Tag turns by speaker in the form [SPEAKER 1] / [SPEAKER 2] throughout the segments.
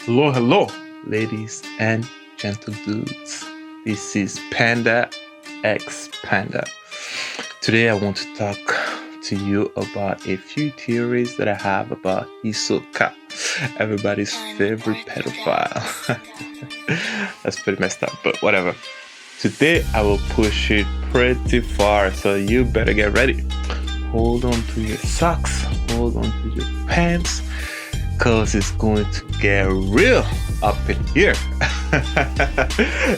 [SPEAKER 1] Hello, hello, ladies and gentle dudes. This is Panda X Panda. Today, I want to talk to you about a few theories that I have about Hisoka, everybody's favorite pedophile. That's pretty messed up, but whatever. Today, I will push it pretty far, so you better get ready. Hold on to your socks, hold on to your pants, because it's going to get real up in here.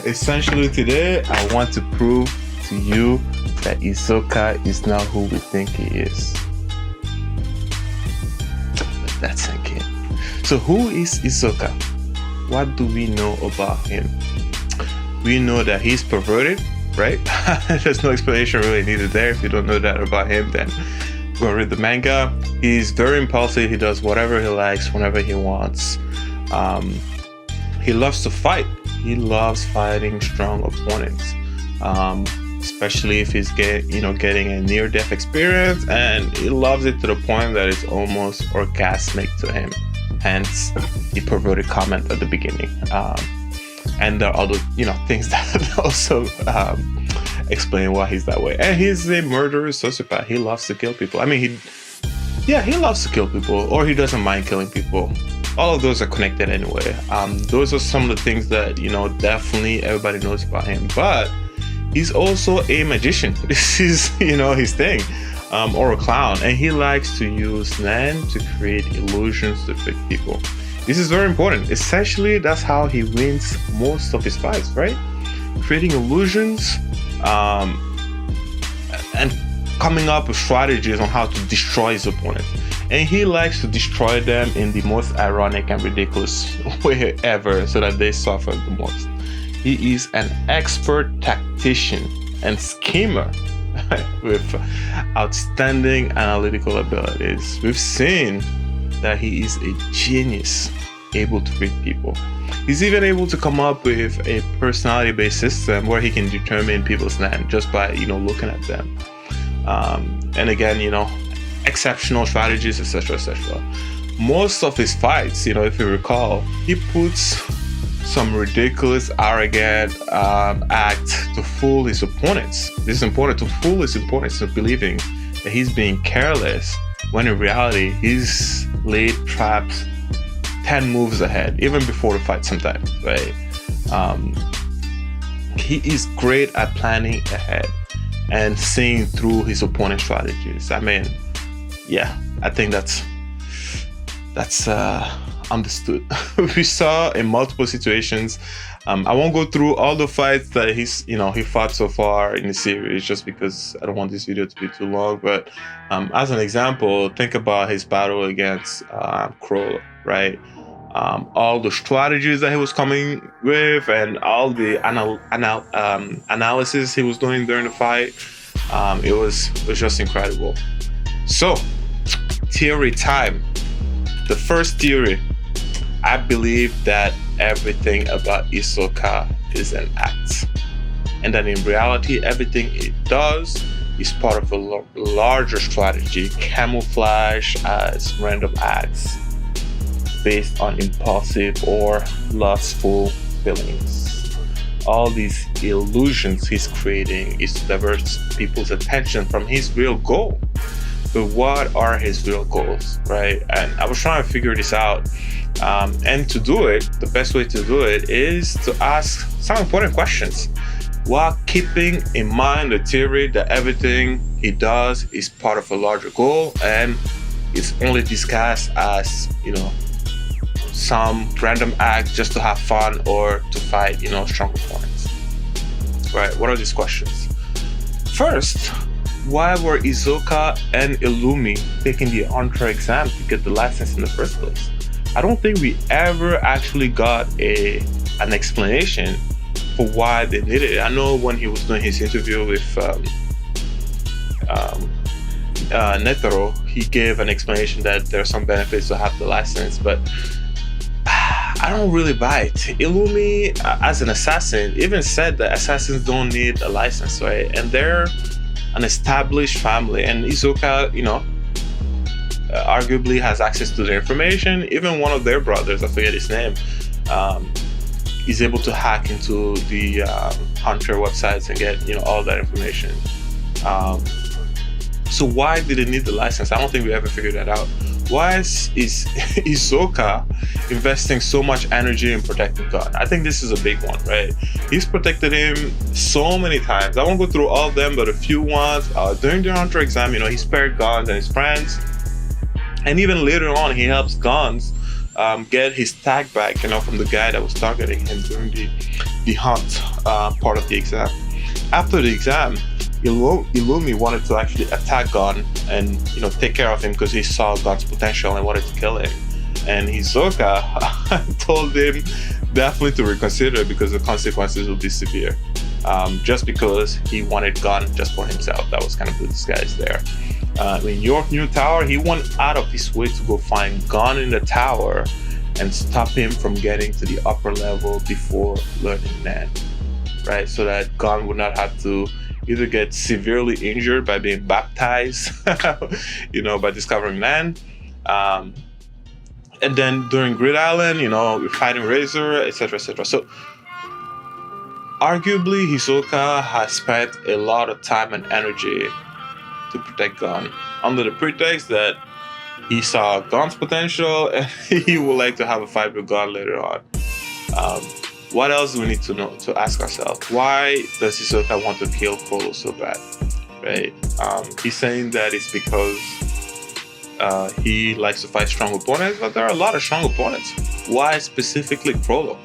[SPEAKER 1] Essentially, today I want to prove to you that Hisoka is not who we think he is. Let that sink in. So, who is Hisoka? What do we know about him? We know that he's perverted, right? There's no explanation really needed there. If you don't know that about him, then go read the manga. He's very impulsive. He does whatever he likes whenever he wants. He loves to fight. He loves fighting strong opponents, especially if he's getting a near-death experience, and he loves it to the point that it's almost orgasmic to him. Hence, the perverted comment at the beginning. And there are other things that also explain why he's that way. And he's a murderous sociopath. He loves to kill people. I mean, he loves to kill people, or he doesn't mind killing people. All of those are connected anyway. Those are some of the things that definitely everybody knows about him. But he's also a magician. This is his thing, or a clown, and he likes to use Nen to create illusions to trick people. This is very important. Essentially, that's how he wins most of his fights, right? Creating illusions, and coming up with strategies on how to destroy his opponent. And he likes to destroy them in the most ironic and ridiculous way ever, so that they suffer the most. He is an expert tactician and schemer with outstanding analytical abilities. We've seen that he is a genius, able to read people. He's even able to come up with a personality-based system where he can determine people's land just by looking at them. And again, exceptional strategies, etc., etc. Most of his fights, if you recall, he puts some ridiculous, arrogant act to fool his opponents. This is important, to fool his opponents into believing that he's being careless, when in reality he's laid traps 10 moves ahead, even before the fight sometimes, right? He is great at planning ahead and seeing through his opponent's strategies. I mean, yeah, I think that's understood. We saw in multiple situations. I won't go through all the fights that he fought so far in the series, just because I don't want this video to be too long. But as an example, think about his battle against Crow, right? All the strategies that he was coming with, and all the analysis he was doing during the fight. It was just incredible. So, theory time. The first theory. I believe that everything about Hisoka is an act, and that in reality, everything it does is part of a larger strategy, camouflage as random acts based on impulsive or lustful feelings. All these illusions he's creating is to divert people's attention from his real goal. But what are his real goals, right? And I was trying to figure this out. And to do it, the best way to do it is to ask some important questions, while keeping in mind the theory that everything he does is part of a larger goal, and it's only discussed as, some random act just to have fun or to fight, strong opponents. Right, what are these questions? First, why were Hisoka and Illumi taking the Entra exam to get the license in the first place? I don't think we ever actually got an explanation for why they needed it. I know when he was doing his interview with Netero, he gave an explanation that there are some benefits to have the license, but I don't really buy it. Illumi, as an assassin, even said that assassins don't need a license, right? And they're an established family, and Hisoka, arguably has access to the information. Even one of their brothers, I forget his name, is able to hack into the Hunter websites and get all that information. So why did it need the license? I don't think we ever figured that out. Why is Hisoka investing so much energy in protecting Gon? I think this is a big one, right? He's protected him so many times. I won't go through all of them, but a few ones. During the Hunter exam, he spared Gon and his friends. And even later on, he helps Gon get his tag back, from the guy that was targeting him during the hunt part of the exam. After the exam, Illumi wanted to actually attack Gon and take care of him because he saw Gon's potential and wanted to kill him. And Hisoka told him definitely to reconsider because the consequences will be severe. Just because he wanted Gon just for himself. That was kind of the disguise there. In York New Tower, he went out of his way to go find Gon in the tower and stop him from getting to the upper level before learning Nen, right? So that Gon would not have to either get severely injured by being baptized, by discovering Nen. And then during Grid Island, fighting Razor, etc., etc. So arguably, Hisoka has spent a lot of time and energy to protect Gon under the pretext that he saw Gon's potential and he would like to have a fight with Gon later on. What else do we need to know to ask ourselves? Why does Hisoka want to kill Frollo so bad? Right? He's saying that it's because he likes to fight strong opponents, but there are a lot of strong opponents. Why specifically Frollo?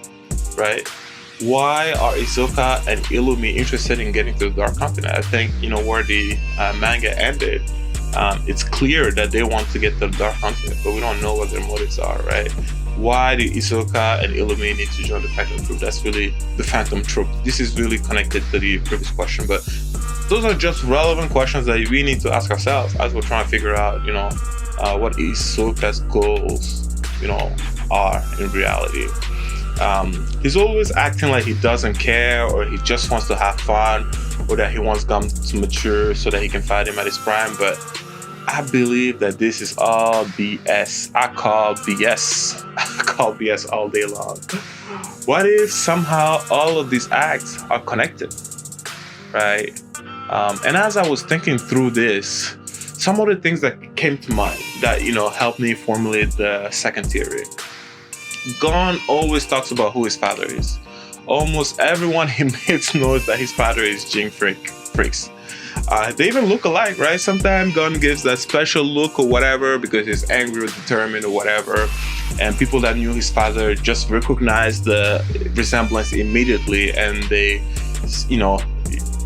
[SPEAKER 1] Right? Why are Hisoka and Illumi interested in getting to the Dark Continent? I think, where the manga ended, it's clear that they want to get to the Dark Continent, but we don't know what their motives are, right? Why do Hisoka and Illumi need to join the Phantom Troop? That's really the Phantom Troop. This is really connected to the previous question, but those are just relevant questions that we need to ask ourselves as we're trying to figure out, what Hisoka's goals, are in reality. He's always acting like he doesn't care, or he just wants to have fun, or that he wants Gon to mature so that he can fight him at his prime. But I believe that this is all BS. I call BS. I call BS all day long. What if somehow all of these acts are connected, right? And as I was thinking through this, some of the things that came to mind that helped me formulate the second theory. Gon always talks about who his father is. Almost everyone he meets knows that his father is Jing Freaks. They even look alike, right? Sometimes Gon gives that special look or whatever because he's angry or determined or whatever. And people that knew his father just recognize the resemblance immediately, and they,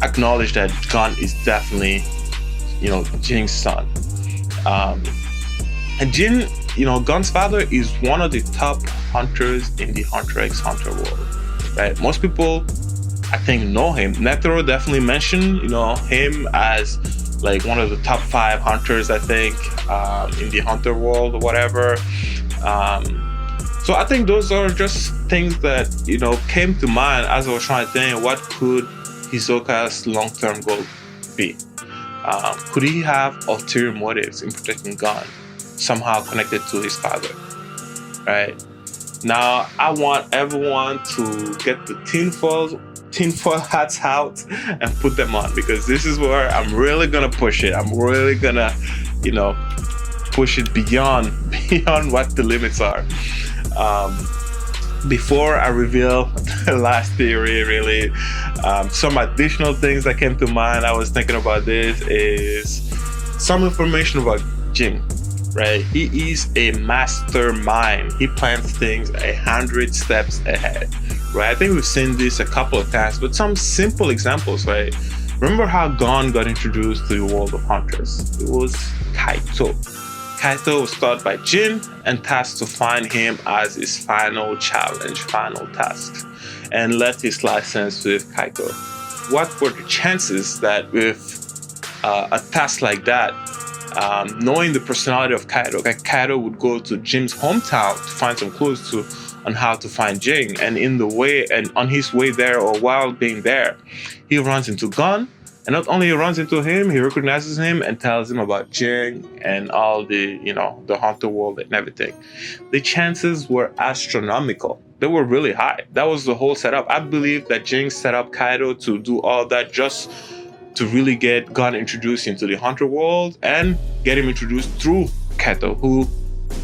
[SPEAKER 1] acknowledge that Gon is definitely, Jing's son. And Jin, Gon's father is one of the top hunters in the Hunter x Hunter world, right? Most people, I think, know him. Netero definitely mentioned, him as like one of the top 5 hunters, I think, in the Hunter world or whatever. So I think those are just things that, came to mind as I was trying to think, what could Hisoka's long-term goal be? Could he have ulterior motives in protecting Gon, somehow connected to his father, right? Now, I want everyone to get the tinfoil hats out and put them on, because this is where I'm really gonna push it. I'm really gonna, push it beyond what the limits are. Before I reveal the last theory, really, some additional things that came to mind, I was thinking about this, is some information about Jing, right? He is a mastermind. He plans things 100 steps ahead, right? I think we've seen this a couple of times, but some simple examples, right? Remember how Gon got introduced to the world of hunters? It was Kaito. Kaito was taught by Jin and tasked to find him as his final challenge, final task, and left his license with Kaito. What were the chances that with a task like that, knowing the personality of Kaito, Kaito would go to Jin's hometown to find some clues on how to find Jing, and on his way there, or while being there, he runs into Gon, And not only he runs into him, he recognizes him and tells him about Jing and all the, the Hunter world and everything. The chances were astronomical. They were really high. That was the whole setup. I believe that Jing set up Kaido to do all that just to really get Gon introduced into the Hunter world and get him introduced through Kato, who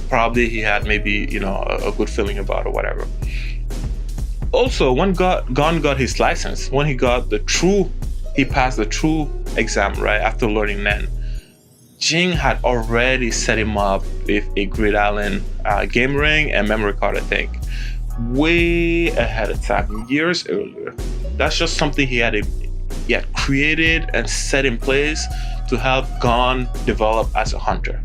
[SPEAKER 1] probably he had maybe, a good feeling about or whatever. Also, when Gon got his license, when he passed the true exam, right, after learning Nen, Jing had already set him up with a Grid Island game ring and memory card, I think, way ahead of time, years earlier. That's just something he had created and set in place to help Gon develop as a hunter,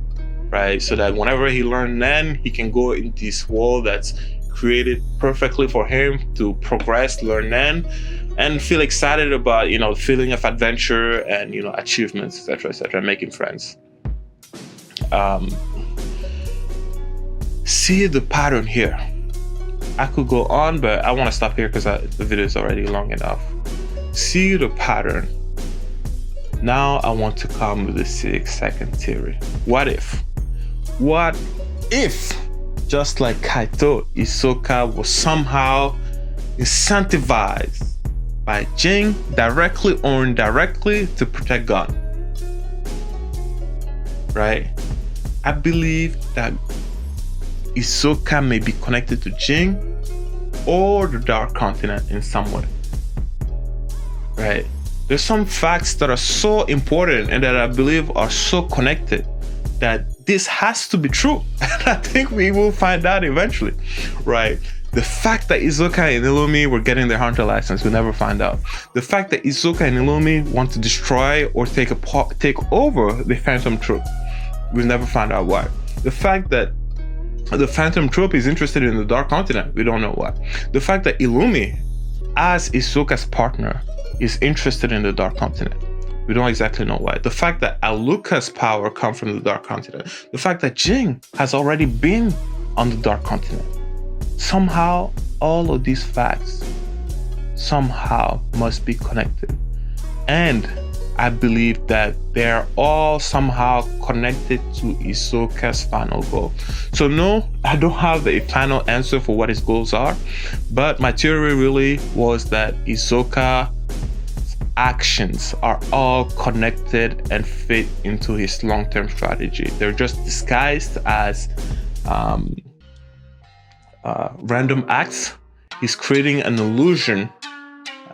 [SPEAKER 1] right? So that whenever he learned Nen, he can go in this world that's created perfectly for him to progress, learn Nen, and feel excited about, the feeling of adventure and, achievements, etc., making friends. See the pattern here. I could go on, but I want to stop here because the video is already long enough. See the pattern. Now I want to come with the 6-second theory. What if, just like Kaito, Hisoka was somehow incentivized by Jing, directly or indirectly, to protect Gon? Right? I believe that Hisoka may be connected to Jing or the Dark Continent in some way. Right? There's some facts that are so important and that I believe are so connected that this has to be true. And I think we will find out eventually, right? The fact that Hisoka and Illumi were getting their hunter license, we'll never find out. The fact that Hisoka and Illumi want to destroy or take over the Phantom Troop, we'll never find out why. The fact that the Phantom Troop is interested in the Dark Continent, we don't know why. The fact that Illumi, as Hisoka's partner, is interested in the Dark Continent, we don't exactly know why. The fact that Aluka's power comes from the Dark Continent. The fact that Jing has already been on the Dark Continent. Somehow, all of these facts somehow must be connected. And I believe that they're all somehow connected to Hisoka's final goal. So no, I don't have a final answer for what his goals are, but my theory really was that Hisoka's actions are all connected and fit into his long-term strategy. They're just disguised as random acts. He's creating an illusion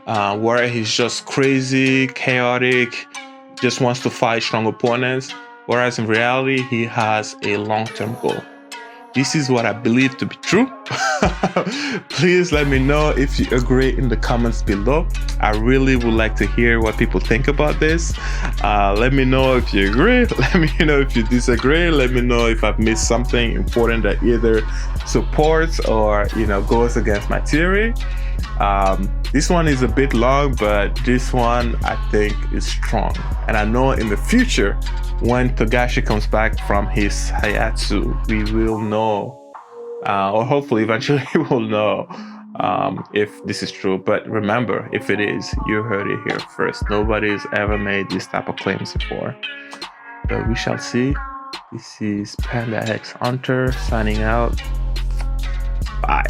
[SPEAKER 1] where he's just crazy, chaotic, just wants to fight strong opponents, whereas in reality, he has a long-term goal. This is what I believe to be true. Please let me know if you agree in the comments below. I really would like to hear what people think about this. Let me know if you agree. Let me know if you disagree. Let me know if I've missed something important that either supports or goes against my theory. This one is a bit long, but this one I think is strong. And I know in the future, when Togashi comes back from his hiatus, we will know, or hopefully eventually we'll know if this is true. But remember, if it is, you heard it here first. Nobody's ever made this type of claims before. But we shall see. This is Panda X Hunter signing out. Bye.